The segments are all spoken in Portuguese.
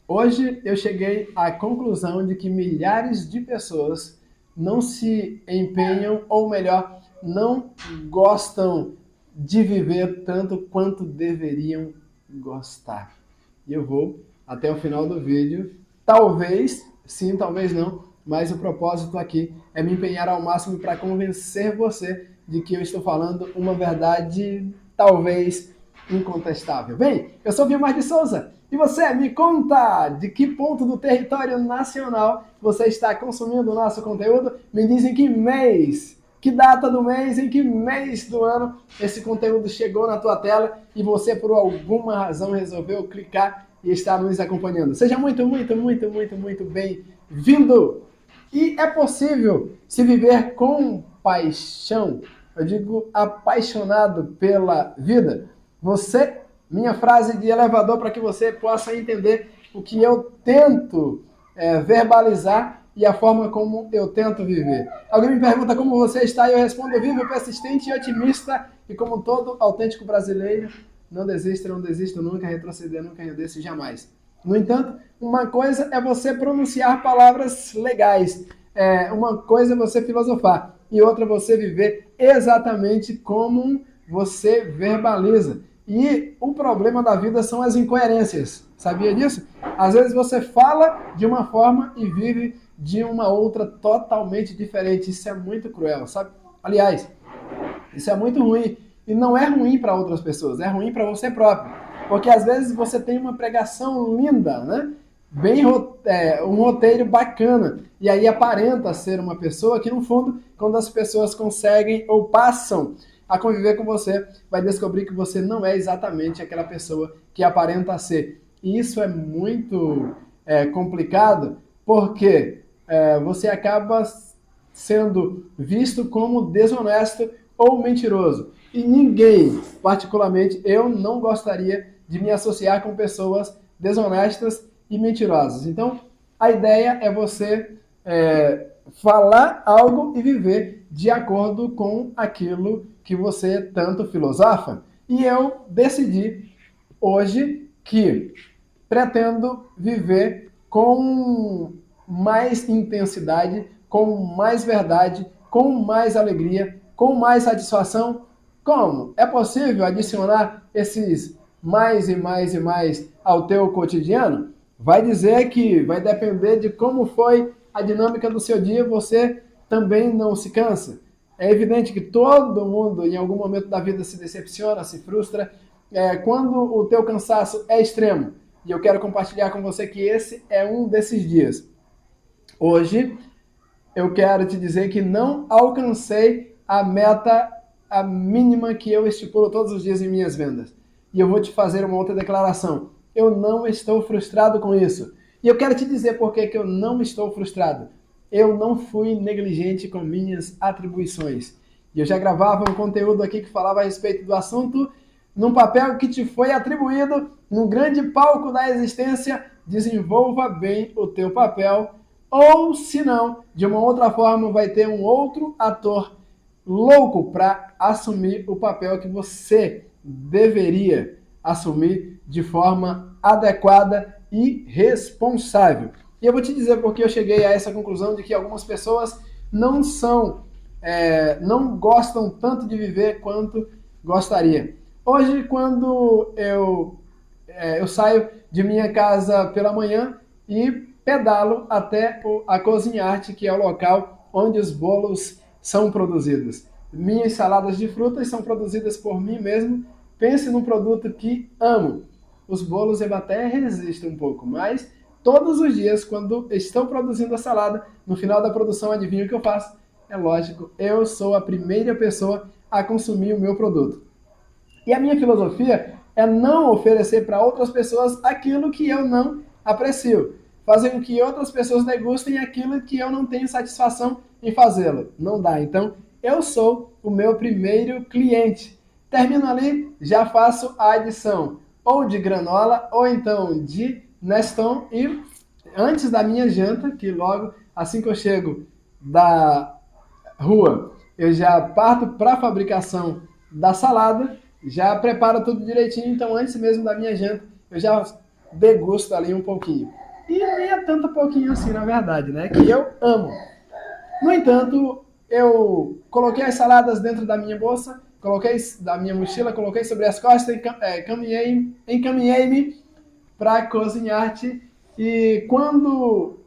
Hoje eu cheguei à conclusão de que milhares de pessoas não se empenham, ou melhor, não gostam de viver tanto quanto deveriam gostar. E eu vou até o final do vídeo. Talvez, sim, talvez não, mas o propósito aqui é me empenhar ao máximo para convencer você de que eu estou falando uma verdade, talvez, incontestável. Bem, eu sou Vilmar de Souza e você me conta de que ponto do território nacional você está consumindo o nosso conteúdo. Me diz em que mês, que data do mês, em que mês do ano esse conteúdo chegou na tua tela e você por alguma razão resolveu clicar e está nos acompanhando. Seja muito bem-vindo! E é possível se viver com paixão, eu digo apaixonado pela vida. Você, minha frase de elevador para que você possa entender o que eu tento verbalizar e a forma como eu tento viver. Alguém me pergunta como você está e eu respondo vivo, persistente e otimista e como todo autêntico brasileiro, não desista nunca, retroceder nunca, render-se jamais. No entanto, uma coisa é você pronunciar palavras legais, uma coisa é você filosofar e outra é você viver exatamente como você verbaliza. E o problema da vida são as incoerências. Sabia disso? Às vezes você fala de uma forma e vive de uma outra totalmente diferente. Isso é muito cruel, sabe? Aliás, isso é muito ruim. E não é ruim para outras pessoas, é ruim para você próprio. Porque às vezes você tem uma pregação linda, né? Um roteiro bacana. E aí aparenta ser uma pessoa que, no fundo, quando as pessoas conseguem ou passam a conviver com você, vai descobrir que você não é exatamente aquela pessoa que aparenta ser. E isso é muito complicado, porque você acaba sendo visto como desonesto ou mentiroso. E ninguém, particularmente eu, não gostaria de me associar com pessoas desonestas e mentirosas. Então, a ideia é você falar algo e viver de acordo com aquilo que você tanto filosofa. E eu decidi hoje que pretendo viver com mais intensidade, com mais verdade, com mais alegria, com mais satisfação. Como? É possível adicionar esses mais e mais ao teu cotidiano? Vai dizer que vai depender de como foi a dinâmica do seu dia, você também não se cansa. É evidente que todo mundo, em algum momento da vida, se decepciona, se frustra, quando o teu cansaço é extremo. E eu quero compartilhar com você que esse é um desses dias. Hoje, eu quero te dizer que não alcancei a meta, a mínima que eu estipulo todos os dias em minhas vendas. E eu vou te fazer uma outra declaração. Eu não estou frustrado com isso. E eu quero te dizer por que eu não estou frustrado. Eu não fui negligente com minhas atribuições. E eu já gravava um conteúdo aqui que falava a respeito do assunto. Num papel que te foi atribuído, no grande palco da existência, desenvolva bem o teu papel. Ou, se não, de uma outra forma, vai ter um outro ator louco para assumir o papel que você deveria assumir de forma adequada e responsável. E eu vou te dizer porque eu cheguei a essa conclusão de que algumas pessoas não gostam tanto de viver quanto gostaria. Hoje, quando eu saio de minha casa pela manhã e pedalo até a Cozinharte, que é o local onde os bolos são produzidos. Minhas saladas de frutas são produzidas por mim mesmo. Pense num produto que amo. Os bolos eu até resisto um pouco, mas todos os dias, quando estou produzindo a salada, no final da produção, adivinha o que eu faço? É lógico, eu sou a primeira pessoa a consumir o meu produto. E a minha filosofia é não oferecer para outras pessoas aquilo que eu não aprecio. Fazer com que outras pessoas degustem aquilo que eu não tenho satisfação em fazê-lo. Não dá. Então, eu sou o meu primeiro cliente. Termino ali, já faço a adição ou de granola ou então de Neston e antes da minha janta, que logo assim que eu chego da rua, eu já parto para a fabricação da salada, já preparo tudo direitinho, então antes mesmo da minha janta, eu já degusto ali um pouquinho. E nem é tanto pouquinho assim, na verdade, né? Que eu amo. No entanto, eu coloquei as saladas dentro da minha bolsa, coloquei da minha mochila, coloquei sobre as costas e encaminhei-me para cozinhar-te. E quando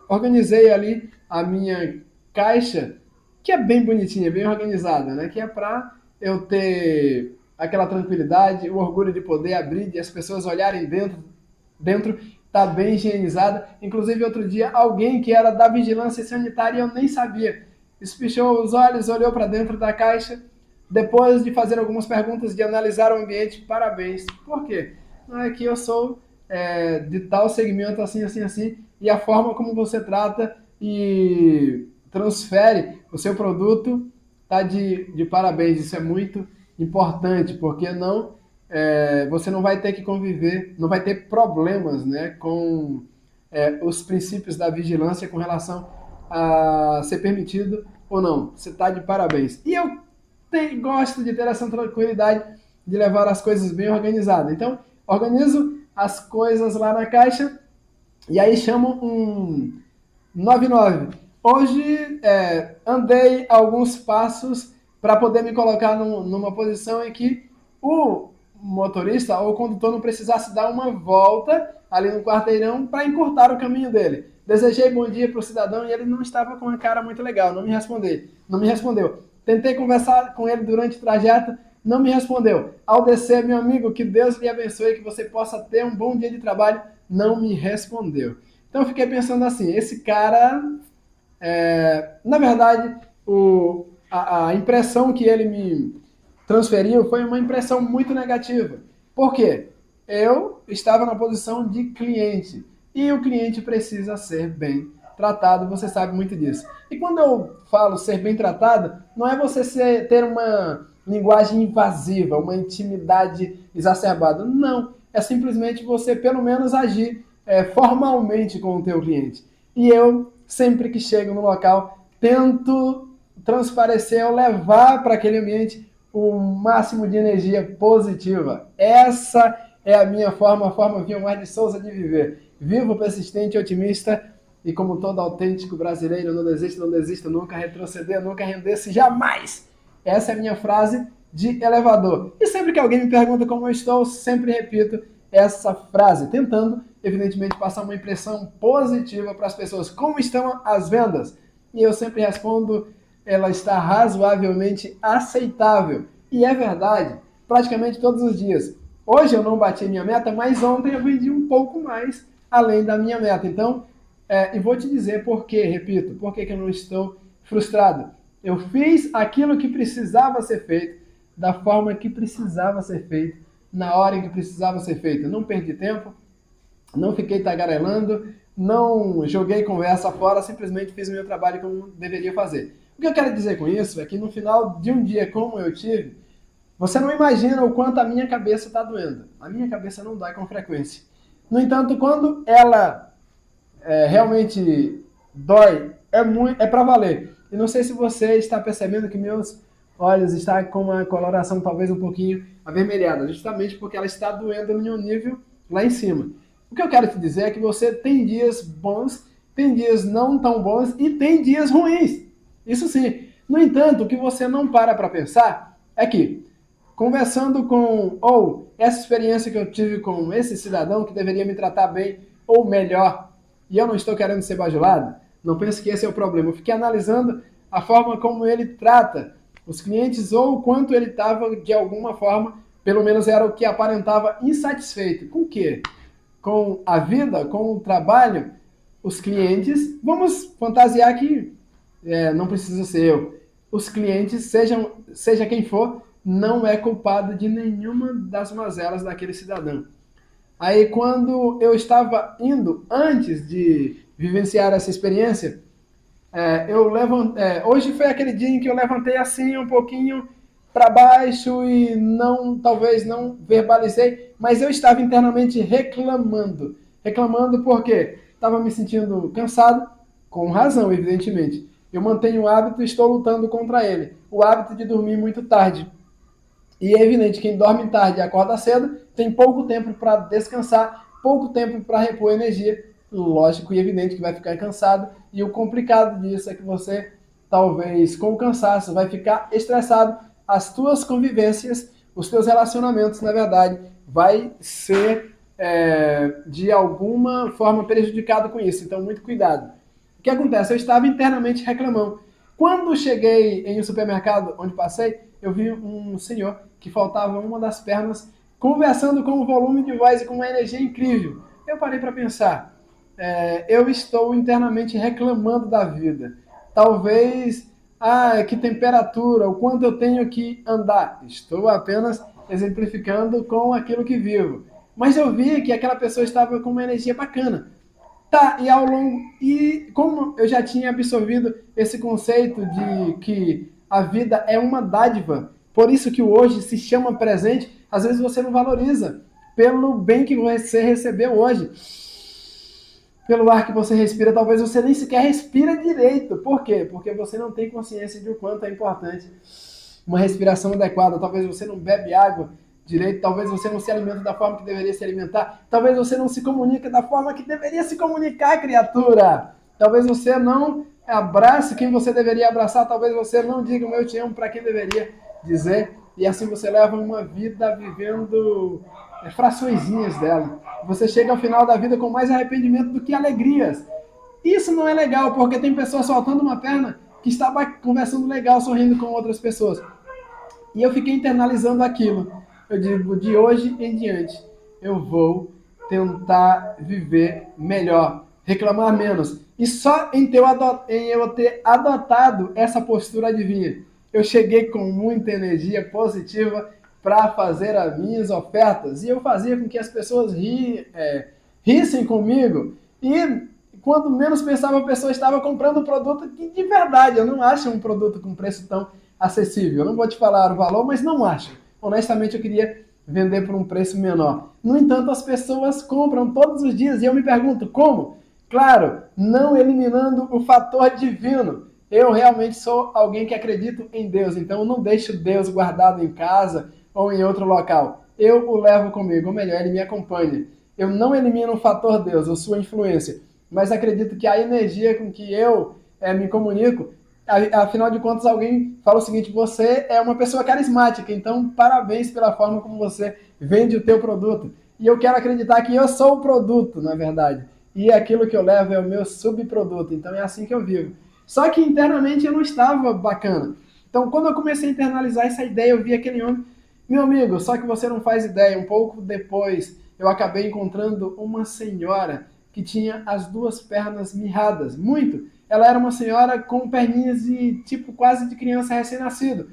organizei ali a minha caixa, que é bem bonitinha, bem organizada, né? Que é para eu ter aquela tranquilidade, o orgulho de poder abrir e as pessoas olharem dentro tá bem higienizada. Inclusive, outro dia, alguém que era da vigilância sanitária, eu nem sabia, espichou os olhos, olhou para dentro da caixa, depois de fazer algumas perguntas, de analisar o ambiente, parabéns. Por quê? Não é que eu sou de tal segmento, assim, assim, assim, e a forma como você trata e transfere o seu produto tá de parabéns. Isso é muito importante, porque você não vai ter que conviver, não vai ter problemas, né, com os princípios da vigilância com relação a ser permitido ou não. Você está de parabéns. E eu gosto de ter essa tranquilidade de levar as coisas bem organizadas. Então, organizo as coisas lá na caixa e aí chamo um 99. Hoje andei alguns passos para poder me colocar numa posição em que o motorista ou o condutor não precisasse dar uma volta ali no quarteirão para encurtar o caminho dele. Desejei bom dia para o cidadão e ele não estava com uma cara muito legal, não me respondeu. Tentei conversar com ele durante o trajeto, não me respondeu. Ao descer, meu amigo, que Deus lhe abençoe, que você possa ter um bom dia de trabalho, não me respondeu. Então eu fiquei pensando assim, esse cara, na verdade, a impressão que ele me transferiu foi uma impressão muito negativa. Por quê? Eu estava na posição de cliente e o cliente precisa ser bem tratado, você sabe muito disso. E quando eu falo ser bem tratado, não é você ter uma linguagem invasiva, uma intimidade exacerbada. Não, é simplesmente você pelo menos agir formalmente com o teu cliente. E eu, sempre que chego no local, tento transparecer ou levar para aquele ambiente o máximo de energia positiva. Essa é a minha forma, a forma Vilmar de Souza de viver. Vivo, persistente, otimista e como todo autêntico brasileiro, não desista, nunca retroceder, nunca render-se, jamais. Essa é a minha frase de elevador. E sempre que alguém me pergunta como eu estou, sempre repito essa frase, tentando, evidentemente, passar uma impressão positiva para as pessoas. Como estão as vendas? E eu sempre respondo, ela está razoavelmente aceitável. E é verdade, praticamente todos os dias. Hoje eu não bati minha meta, mas ontem eu vendi um pouco mais além da minha meta. Então, e vou te dizer por quê, repito, por que eu não estou frustrado. Eu fiz aquilo que precisava ser feito, da forma que precisava ser feito, na hora em que precisava ser feito. Não perdi tempo, não fiquei tagarelando, não joguei conversa fora, simplesmente fiz o meu trabalho como deveria fazer. O que eu quero dizer com isso é que no final de um dia como eu tive, você não imagina o quanto a minha cabeça está doendo. A minha cabeça não dói com frequência. No entanto, quando ela realmente dói, é para valer. E não sei se você está percebendo que meus olhos estão com uma coloração talvez um pouquinho avermelhada, justamente porque ela está doendo em um nível lá em cima. O que eu quero te dizer é que você tem dias bons, tem dias não tão bons e tem dias ruins. Isso sim. No entanto, o que você não para pensar é que, conversando ou essa experiência que eu tive com esse cidadão que deveria me tratar bem ou melhor, e eu não estou querendo ser bajulado, não pense que esse é o problema. Eu fiquei analisando a forma como ele trata os clientes ou o quanto ele estava, de alguma forma, pelo menos era o que aparentava insatisfeito. Com o quê? Com a vida, com o trabalho, os clientes, vamos fantasiar que não precisa ser eu. Os clientes, seja quem for, não é culpado de nenhuma das mazelas daquele cidadão. Aí quando eu estava indo, antes de vivenciar essa experiência, hoje foi aquele dia em que eu levantei assim um pouquinho para baixo e talvez não verbalizei, mas eu estava internamente reclamando. Reclamando porque estava me sentindo cansado, com razão, evidentemente. Eu mantenho o hábito e estou lutando contra ele. O hábito de dormir muito tarde. E é evidente, quem dorme tarde e acorda cedo tem pouco tempo para descansar pouco tempo para repor energia, lógico e evidente que vai ficar cansado, e o complicado disso é que você, talvez com o cansaço, vai ficar estressado, as tuas convivências, os teus relacionamentos, na verdade, vai ser de alguma forma prejudicado com isso, então muito cuidado. O que acontece? Eu estava internamente reclamando. Quando cheguei em um supermercado onde passei, eu vi um senhor que faltava uma das pernas conversando com um volume de voz e com uma energia incrível. Eu parei para pensar, eu estou internamente reclamando da vida. Talvez, que temperatura, o quanto eu tenho que andar. Estou apenas exemplificando com aquilo que vivo. Mas eu vi que aquela pessoa estava com uma energia bacana. Tá, e ao longo. E como eu já tinha absorvido esse conceito de que a vida é uma dádiva, por isso que o hoje se chama presente, às vezes você não valoriza pelo bem que você recebeu hoje. Pelo ar que você respira, talvez você nem sequer respira direito. Por quê? Porque você não tem consciência de o quanto é importante uma respiração adequada. Talvez você não bebe água direito, talvez você não se alimenta da forma que deveria se alimentar, talvez você não se comunica da forma que deveria se comunicar, criatura. Talvez você não abrace quem você deveria abraçar, talvez você não diga o eu te amo para quem deveria dizer, e assim você leva uma vida vivendo fraçõezinhas dela. Você chega ao final da vida com mais arrependimento do que alegrias. Isso não é legal, porque tem pessoas soltando uma perna que estava conversando legal, sorrindo com outras pessoas. E eu fiquei internalizando aquilo. Eu digo, de hoje em diante, eu vou tentar viver melhor, reclamar menos. E só em eu ter adotado essa postura, adivinha, eu cheguei com muita energia positiva para fazer as minhas ofertas. E eu fazia com que as pessoas rissem comigo. E quando menos pensava, a pessoa estava comprando um produto que, de verdade, eu não acho um produto com preço tão acessível. Eu não vou te falar o valor, mas não acho. Honestamente, eu queria vender por um preço menor. No entanto, as pessoas compram todos os dias e eu me pergunto como? Claro, não eliminando o fator divino. Eu realmente sou alguém que acredito em Deus, então eu não deixo Deus guardado em casa ou em outro local. Eu o levo comigo, ou melhor, ele me acompanha. Eu não elimino o fator Deus, ou sua influência, mas acredito que a energia com que eu me comunico, afinal de contas, alguém fala o seguinte, você é uma pessoa carismática, então parabéns pela forma como você vende o teu produto. E eu quero acreditar que eu sou o produto, na verdade. E aquilo que eu levo é o meu subproduto, então é assim que eu vivo. Só que internamente eu não estava bacana. Então quando eu comecei a internalizar essa ideia, eu vi aquele homem, meu amigo, só que você não faz ideia, um pouco depois eu acabei encontrando uma senhora que tinha as duas pernas mirradas, muito. Ela era uma senhora com perninhas de tipo quase de criança recém-nascido.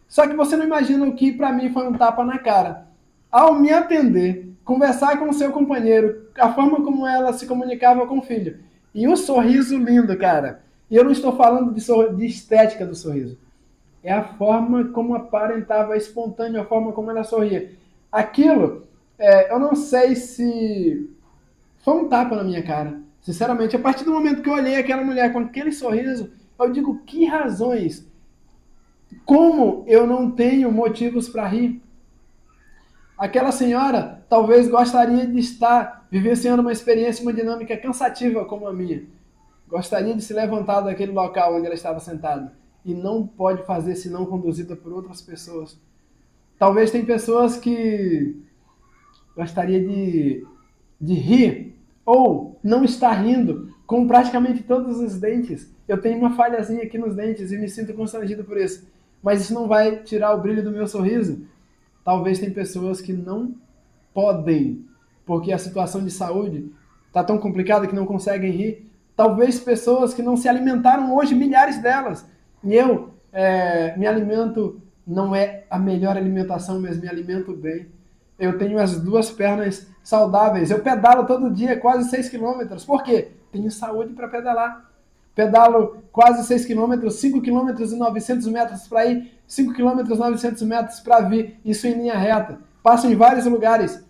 Só que você não imagina o que para mim foi um tapa na cara. Ao me atender, conversar com o seu companheiro, a forma como ela se comunicava com o filho. E o sorriso lindo, cara. E eu não estou falando de estética do sorriso. É a forma como aparentava espontânea, a forma como ela sorria. Aquilo, eu não sei se foi um tapa na minha cara. Sinceramente, a partir do momento que eu olhei aquela mulher com aquele sorriso, eu digo, que razões? Como eu não tenho motivos para rir? Aquela senhora talvez gostaria de estar vivenciando uma experiência, uma dinâmica cansativa como a minha. Gostaria de se levantar daquele local onde ela estava sentada. E não pode fazer senão conduzida por outras pessoas. Talvez tem pessoas que gostaria de rir ou não estar rindo com praticamente todos os dentes. Eu tenho uma falhazinha aqui nos dentes e me sinto constrangido por isso. Mas isso não vai tirar o brilho do meu sorriso. Talvez tem pessoas que não podem, porque a situação de saúde está tão complicada que não conseguem rir. Talvez pessoas que não se alimentaram hoje, milhares delas. E eu me alimento, não é a melhor alimentação, mas me alimento bem. Eu tenho as duas pernas saudáveis. Eu pedalo todo dia quase 6 quilômetros. Por quê? Tenho saúde para pedalar. Pedalo quase 6 quilômetros, 5 quilômetros e 900 metros para ir, 5 quilômetros e 900 metros para vir. Isso em linha reta. Passo em vários lugares.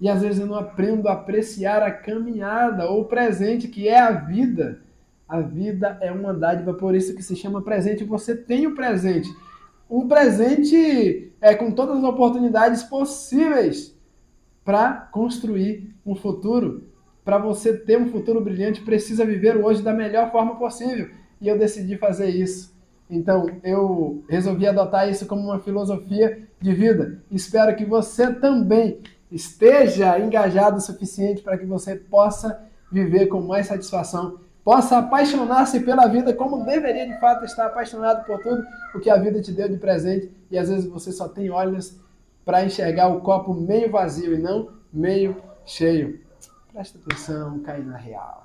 E às vezes eu não aprendo a apreciar a caminhada ou o presente, que é a vida. A vida é uma dádiva, por isso que se chama presente. Você tem o presente. Um presente com todas as oportunidades possíveis para construir um futuro, para você ter um futuro brilhante, precisa viver o hoje da melhor forma possível. E eu decidi fazer isso. Então, eu resolvi adotar isso como uma filosofia de vida. Espero que você também esteja engajado o suficiente para que você possa viver com mais satisfação, possa apaixonar-se pela vida como deveria de fato estar apaixonado por tudo o que a vida te deu de presente, e às vezes você só tem olhos para enxergar o copo meio vazio e não meio cheio. Presta atenção, cai na real.